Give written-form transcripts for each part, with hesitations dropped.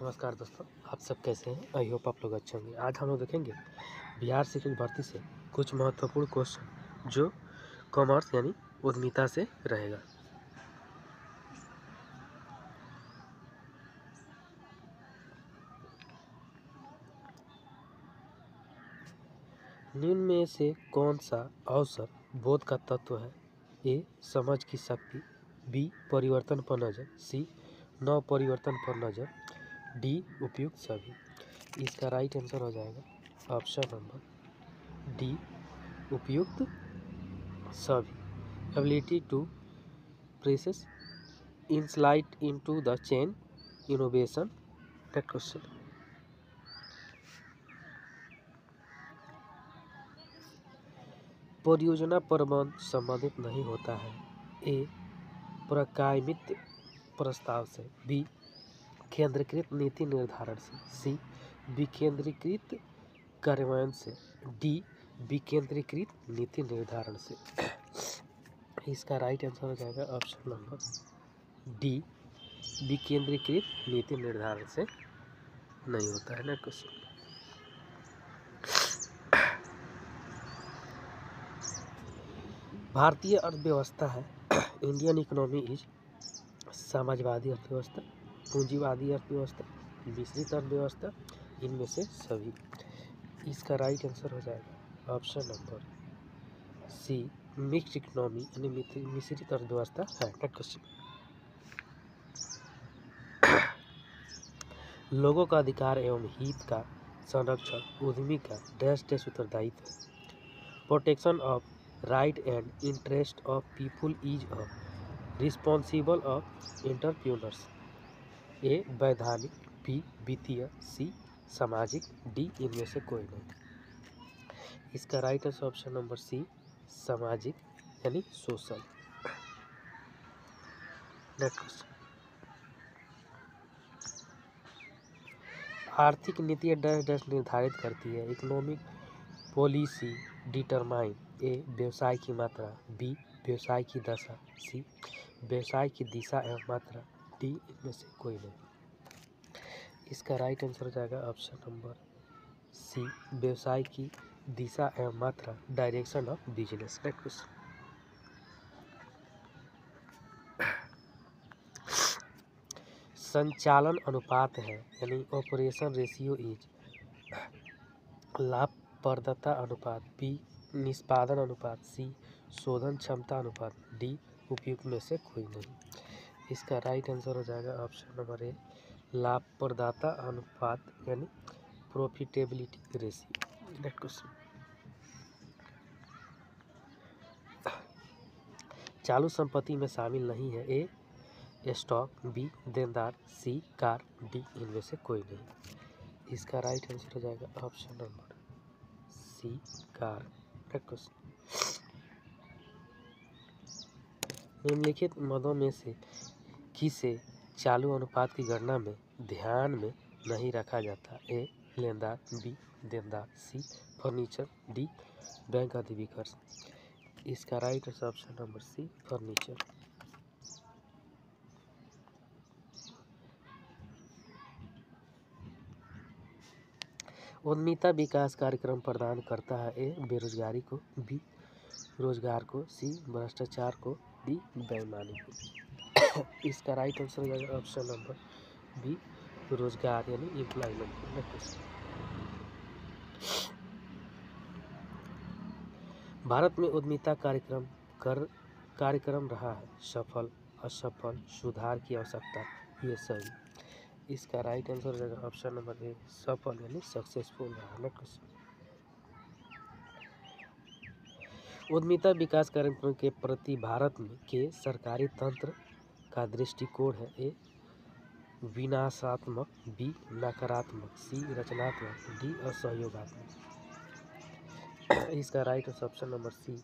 नमस्कार दोस्तों, आप सब कैसे हैं। आई होप आप लोग अच्छे होंगे। आज हम लोग देखेंगे बिहार शिक्षक भर्ती से कुछ महत्वपूर्ण क्वेश्चन जो कॉमर्स यानी उद्यमिता से रहेगा। निम्न में से कौन सा अवसर बोध का तत्व है? ए समझ की शक्ति, बी परिवर्तन पर नज़र, सी नव परिवर्तन पर नज़र, डी उपयुक्त सभी। इसका राइट आंसर हो जाएगा ऑप्शन नंबर डी उपयुक्त सभी। Ability to possess insight into the chain innovation। that question। परियोजना प्रबंध संबंधित नहीं होता है। ए प्रकायमित प्रस्ताव से, बी केंद्रीकृत नीति निर्धारण से, सी विकेंद्रीकृत कार्यान्वयन से, डी विकेंद्रीकृत नीति निर्धारण से। इसका राइट आंसर हो जाएगा ऑप्शन नंबर डी विकेंद्रीकृत नीति निर्धारण से नहीं होता है। ना क्वेश्चन। भारतीय अर्थव्यवस्था है इंडियन इकोनॉमी इज समाजवादी अर्थव्यवस्था, पूंजीवादी अर्थव्यवस्था, मिश्रित अर्थव्यवस्था, इनमें से सभी। इसका राइट आंसर हो जाएगा option number C mixed economy यानी मिश्रित अर्थव्यवस्था है। Next question. लोगों का अधिकार एवं हित का संरक्षण उद्यमी का डैश उत्तरदायित्व है। Protection of right and interest of people is a responsible of entrepreneurs. A वैधानिक, बी वित्तीय, सी सामाजिक, डी इनमें से कोई नहीं। इसका right answer option number C सामाजिक यानी सोशल। Next question. आर्थिक नीति डैश डैश निर्धारित करती है। इकोनॉमिक पॉलिसी डिटरमाइन ए व्यवसाय की मात्रा, बी व्यवसाय की दशा, सी व्यवसाय की दिशा एवं मात्रा, डी इनमें से कोई नहीं। इसका राइट आंसर हो जाएगा ऑप्शन नंबर सी व्यवसाय की दिशा एवं मात्रा, direction of business. Next question. संचालन अनुपात है यानी ऑपरेशन रेशियो इज लाभप्रदता अनुपात, बी निष्पादन अनुपात, सी शोधन क्षमता अनुपात, डी उपयुक्त में से कोई नहीं। इसका राइट आंसर हो जाएगा ऑप्शन नंबर ए लाभप्रदता अनुपात यानी प्रॉफिटेबिलिटी रेशियो। Next question. चालू संपत्ति में शामिल नहीं है। ए स्टॉक, बी देनदार, सी कार, डी इनमें से कोई नहीं। इसका राइट आंसर हो जाएगा option number C car. Next question. निम्नलिखित मदों में से किसे चालू अनुपात की गणना में ध्यान में नहीं रखा जाता? ए लेनदार, बी देनदार, सी फर्नीचर, डी बैंक अधिविकर्ष। इसका right answer option number C furniture. उद्यमिता विकास कार्यक्रम प्रदान करता है। ए बेरोजगारी को, बी रोजगार को, सी भ्रष्टाचार को, डी बेईमानी को। इसका राइट आंसर हो जाएगा ऑप्शन नंबर बी रोजगार यानी एम्प्लॉयमेंट। भारत में उद्यमिता कार्यक्रम रहा है सफल, असफल, सुधार की आवश्यकता, ये सभी। इसका राइट आंसर हो जाएगा ऑप्शन नंबर ए सफल यानी सक्सेसफुल रहा। Next question. उद्यमिता विकास कार्यक्रम के प्रति भारत में के सरकारी तंत्र का दृष्टिकोण है। ए विनाशात्मक, बी नकारात्मक, सी रचनात्मक, डी असहयोगात्मक। इसका right answer option number C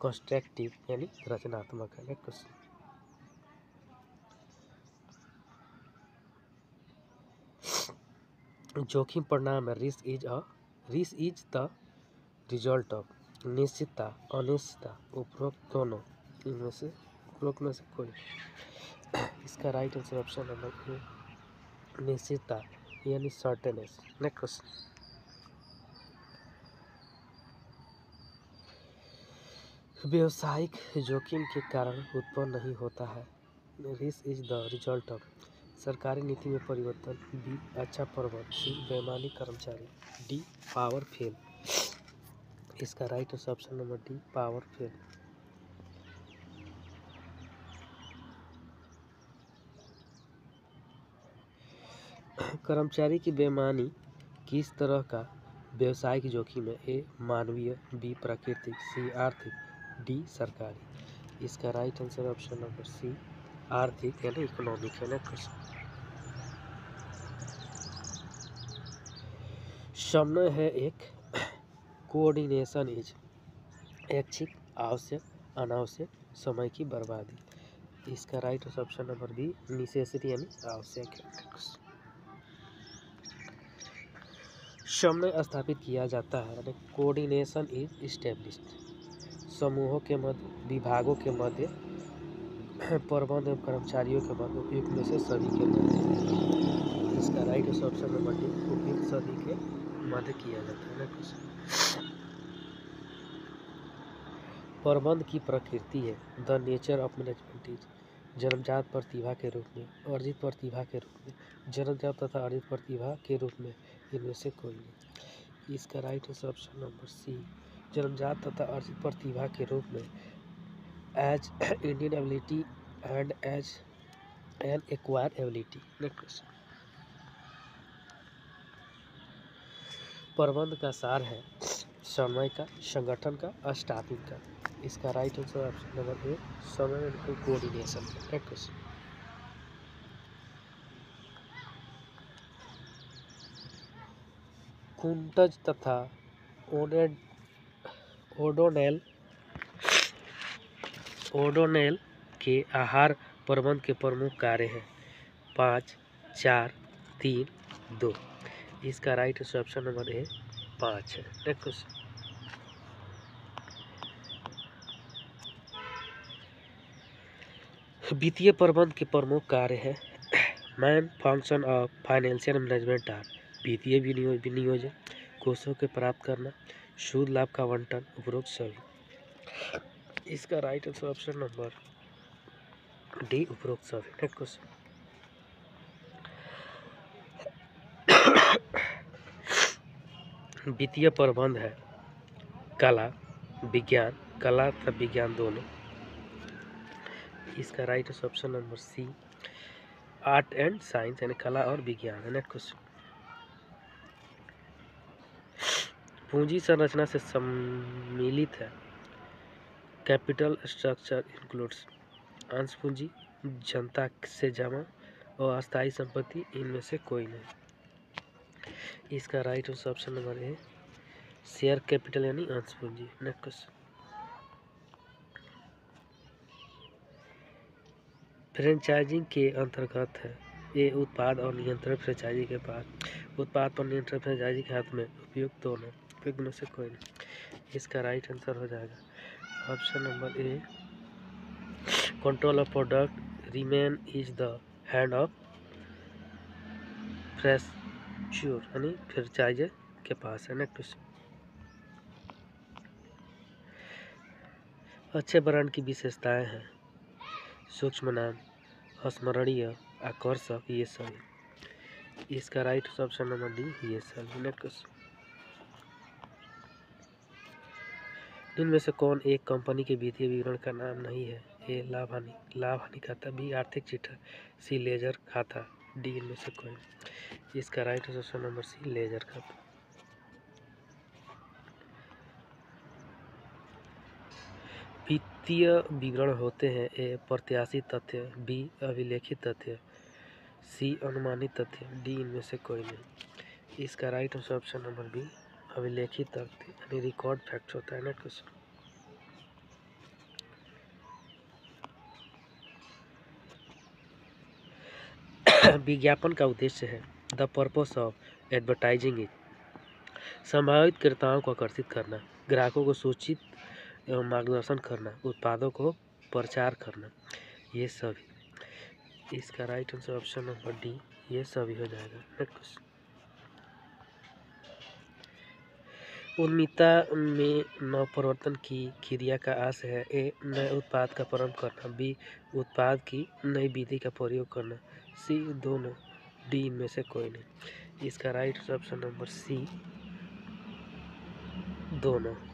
constructive यानी रचनात्मक है। Next question. जोखिम परिणाम है। Risk is the result of निश्चितता, अनिश्चितता, उपरोक्त दोनों इनमें से उपरोक्त में से कोई। इसका राइट आंसर ऑप्शन नंबर ए निश्चितता यानी सर्टेनेस। नेक्स्ट क्वेश्चन, व्यवसायिक जोखिम के कारण उत्पन्न नहीं होता है। Risk is the result of सरकारी नीति में परिवर्तन, बी अच्छा प्रबंधन, सी बेईमानी कर्मचारी, डी पावर फेल। इसका right option number D power fail. कर्मचारी की बेईमानी किस तरह का व्यवसायिक जोखिम है? ए मानवीय, बी प्राकृतिक, सी आर्थिक, डी सरकारी। इसका right answer option number C आर्थिक यानी इकोनॉमिक है। नेक्स्ट, समय है एक, कोऑर्डिनेशन इज ऐच्छिक, आवश्यक, अनावश्यक, समय की बर्बादी। इसका right option number be necessary यानी आवश्यक है। समय स्थापित किया जाता है यानी कोऑर्डिनेशन इज इस्टेब्लिश्ड। समूहों के मध्य, विभागों के मध्य, प्रबंध एवं कर्मचारियों के मध्य, उपयुक्त में से सभी के मध्य। इसका राइट ऑप्शन नंबर डी उपयुक्त सभी के मध्य किया जाता है। प्रबंध की प्रकृति है, the nature of management is जन्मजात प्रतिभा के रूप में, अर्जित प्रतिभा के रूप में, जन्मजात तथा अर्जित प्रतिभा के रूप में, इनमें से कोई नहीं। इसका राइट ऑप्शन नंबर सी जन्मजात तथा अर्जित प्रतिभा के रूप में, as Indian ability and as an acquired ability. Next, प्रबंध का सार है समय का, संगठन का, स्टाफिंग का। इसका राइट आंसर ऑप्शन नंबर ए समय कोऑर्डिनेशन। नेक्स्ट, कुंटज तथा ओडोनेल के आहार प्रबंध के प्रमुख कार्य हैं 5, 4, 3, 2। इसका राइट ऑप्शन नंबर ए 5 है। नेक्स्ट, वित्तीय प्रबंध के प्रमुख कार्य है main function of financial management are वित्तीय विनियोजन, कोषों के प्राप्त करना, शुद्ध लाभ का आवंटन, उपरोक्त सभी। इसका राइट ऑप्शन नंबर डी उपरोक्त सभी। नेक्स्ट क्वेश्चन, वित्तीय प्रबंध है कला, विज्ञान, कला तथा विज्ञान दोनों। इसका right option number C art and science यानी कला और विज्ञान है। नेक्स्ट क्वेश्चन, पूंजी संरचना से सम्मिलित है कैपिटल स्ट्रक्चर इंक्लूड्स अंश पूंजी, जनता से जमा और अस्थायी संपत्ति, इनमें से कोई नहीं। इसका राइट ऑप्शन नंबर ए शेयर कैपिटल यानी अंश पूंजी। नेक्स्ट क्वेश्चन, फ्रेंचाइजिंग के अंतर्गत है ए उत्पाद और नियंत्रण फ्रेंचाइजी के पास, उत्पाद पर नियंत्रण फ्रेंचाइजी के हाथ में, उपयुक्त दोनों, उपयुक्त में से कोई नहीं। इसका राइट आंसर हो जाएगा option number A control of product remain is the hand of franchisor यानी फ्रेंचाइजर के पास है। नेक्स्ट, अच्छे ब्रांड की विशेषताएं हैं सूक्ष्म नाम, स्मरणीय, आकर्षक, ये सभी। इसका राइट ऑप्शन नंबर डी ये सभी। नेक्स्ट, इनमें से कौन एक कंपनी के वित्तीय विवरण का नाम नहीं है? ए लाभ हानि खाता, बी आर्थिक चिट्ठा, सी लेजर खाता, डी इनमें से कोई। इसका right option number C ledger खाता। वित्तीय विवरण होते हैं ए प्रत्याशित तथ्य, बी अभिलेखित तथ्य, सी अनुमानित तथ्य, डी इनमें से कोई नहीं। इसका राइट ऑप्शन नंबर बी अभिलेखित तथ्य यानी रिकॉर्ड फैक्ट होता है। नेक्स्ट क्वेश्चन, विज्ञापन का उद्देश्य है the purpose of advertising is संभावित क्रेताओं को आकर्षित करना, ग्राहकों को सूचित एवं मार्गदर्शन करना, उत्पादों को प्रचार करना, ये सभी। इसका right answer option number D ये सभी हो जाएगा। नेक्स्ट, उद्यमिता में नवप्रवर्तन की क्रिया का आश है। ए, नए उत्पाद का प्रारंभ करना। बी, उत्पाद की नई विधि का प्रयोग करना। सी, दोनों। डी, इनमें से कोई नहीं। इसका राइट ऑप्शन नंबर सी, दोनों।